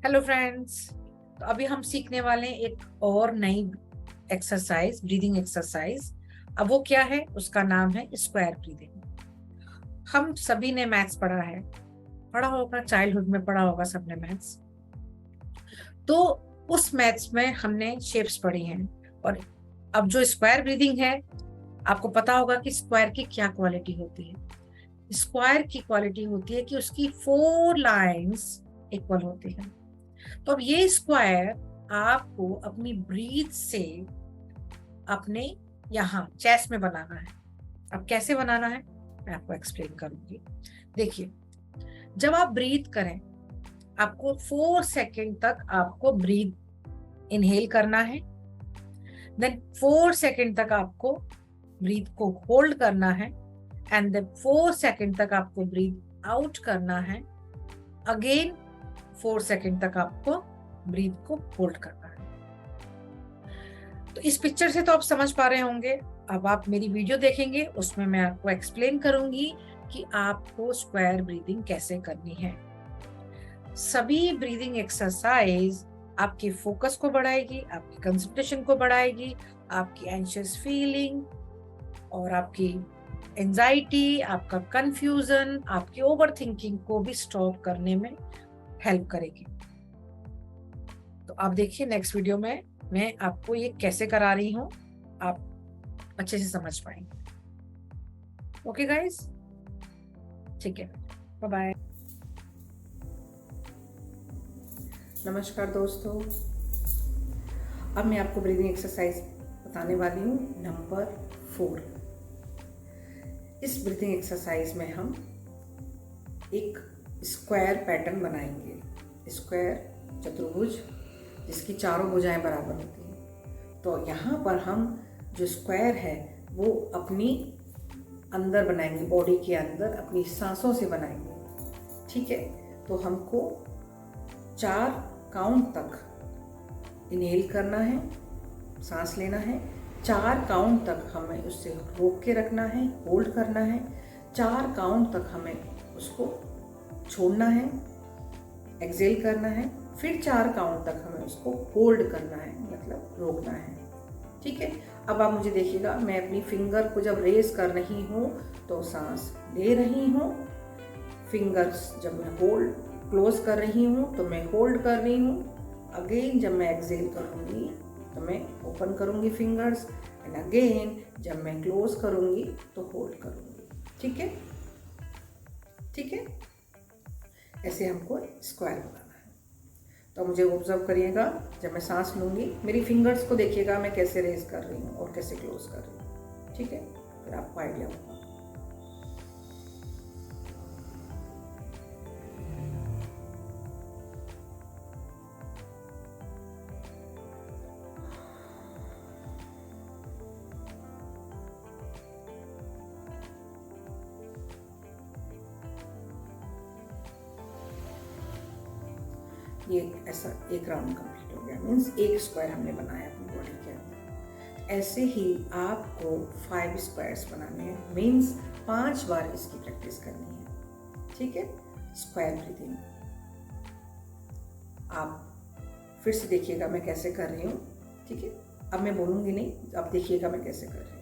Hello friends. तो अभी हम सीखने वाले हैं एक और नई एक्सरसाइज, ब्रीदिंग एक्सरसाइज। अब वो क्या है, उसका नाम है स्क्वायर ब्रीदिंग। हम सभी ने मैथ्स पढ़ा होगा, चाइल्डहुड में पढ़ा होगा सबने मैथ्स। तो उस मैथ्स में हमने शेप्स पढ़ी हैं। और अब जो स्क्वायर ब्रीदिंग है, आपको पता होगा कि स्क्वायर की क्या क्वालिटी होती है। स्क्वायर की क्वालिटी होती है कि उसकी 4 लाइंस इक्वल होती हैं। तो अब ये स्क्वायर आपको अपनी ब्रीथ से अपने यहाँ चेस्ट में बनाना है। अब कैसे बनाना है मैं आपको एक्सप्लेन करूंगी। देखिए, जब आप ब्रीथ करें, आपको 4 सेकेंड तक आपको ब्रीथ इनहेल करना है। देन 4 सेकेंड तक आपको ब्रीथ को होल्ड करना है। एंड देन 4 सेकेंड तक आपको ब्रीथ आउट करना है। अगेन 4 सेकेंड तक आपको ब्रीथ को होल्ड करना है। तो इस पिक्चर से तो आप समझ पा रहे होंगे। अब आप मेरी वीडियो देखेंगे, उसमें मैं आपको एक्सप्लेन करूंगी कि आपको स्क्वायर ब्रीदिंग कैसे करनी है। सभी ब्रीदिंग एक्सरसाइज आपके फोकस को बढ़ाएगी, आपकी कंसंट्रेशन को बढ़ाएगी, आपकी एंशियस फीलिंग और आपकी एंजाइटी, आपका कंफ्यूजन, आपकी ओवर थिंकिंग को भी स्टॉप करने में हेल्प करेगी। तो आप देखिए नेक्स्ट वीडियो में मैं आपको ये कैसे करा रही हूँ, आप अच्छे से समझ पाएंगे। ओके गाइस, ठीक है, बाय बाय। नमस्कार दोस्तों, अब मैं आपको ब्रीदिंग एक्सरसाइज बताने वाली हूँ नंबर 4। इस ब्रीदिंग एक्सरसाइज में हम एक स्क्वायर पैटर्न बनाएंगे। स्क्वायर चतुर्भुज जिसकी चारों भुजाएं बराबर होती हैं। तो यहाँ पर हम जो स्क्वायर है वो अपनी अंदर बनाएंगे, बॉडी के अंदर अपनी सांसों से बनाएंगे। ठीक है, तो हमको 4 काउंट तक इनहेल करना है, सांस लेना है। 4 काउंट तक हमें उससे रोक के रखना है, होल्ड करना है। 4 काउंट तक हमें उसको छोड़ना है, एक्सेल करना है। फिर 4 काउंट तक हमें उसको होल्ड करना है, मतलब रोकना है। ठीक है, अब आप मुझे देखिएगा, मैं अपनी फिंगर को जब रेज कर रही हूँ तो सांस ले रही हूँ। फिंगर्स जब मैं होल्ड क्लोज कर रही हूँ तो मैं होल्ड कर रही हूँ। अगेन जब मैं एक्सेल करूँगी तो मैं ओपन करूँगी फिंगर्स। एंड अगेन जब मैं क्लोज करूँगी तो होल्ड करूँगी। ठीक है, ठीक है, ऐसे हमको स्क्वायर बनाना है। तो मुझे ऑब्जर्व करिएगा, जब मैं सांस लूँगी मेरी फिंगर्स को देखिएगा मैं कैसे रेज कर रही हूँ और कैसे क्लोज कर रही हूँ। ठीक है, फिर आपको आइडिया होगा। ये ऐसा एक राउंड कंप्लीट हो गया, मीन्स एक स्क्वायर हमने बनाया अपनी बॉडी के अंदर। ऐसे ही आपको 5 स्क्वायर्स बनाने हैं, मीन्स 5 बार इसकी प्रैक्टिस करनी है। ठीक है, स्क्वायर ब्रीदिंग आप फिर से देखिएगा मैं कैसे कर रही हूँ। ठीक है, अब मैं बोलूँगी नहीं, अब देखिएगा मैं कैसे कर रही हूँ।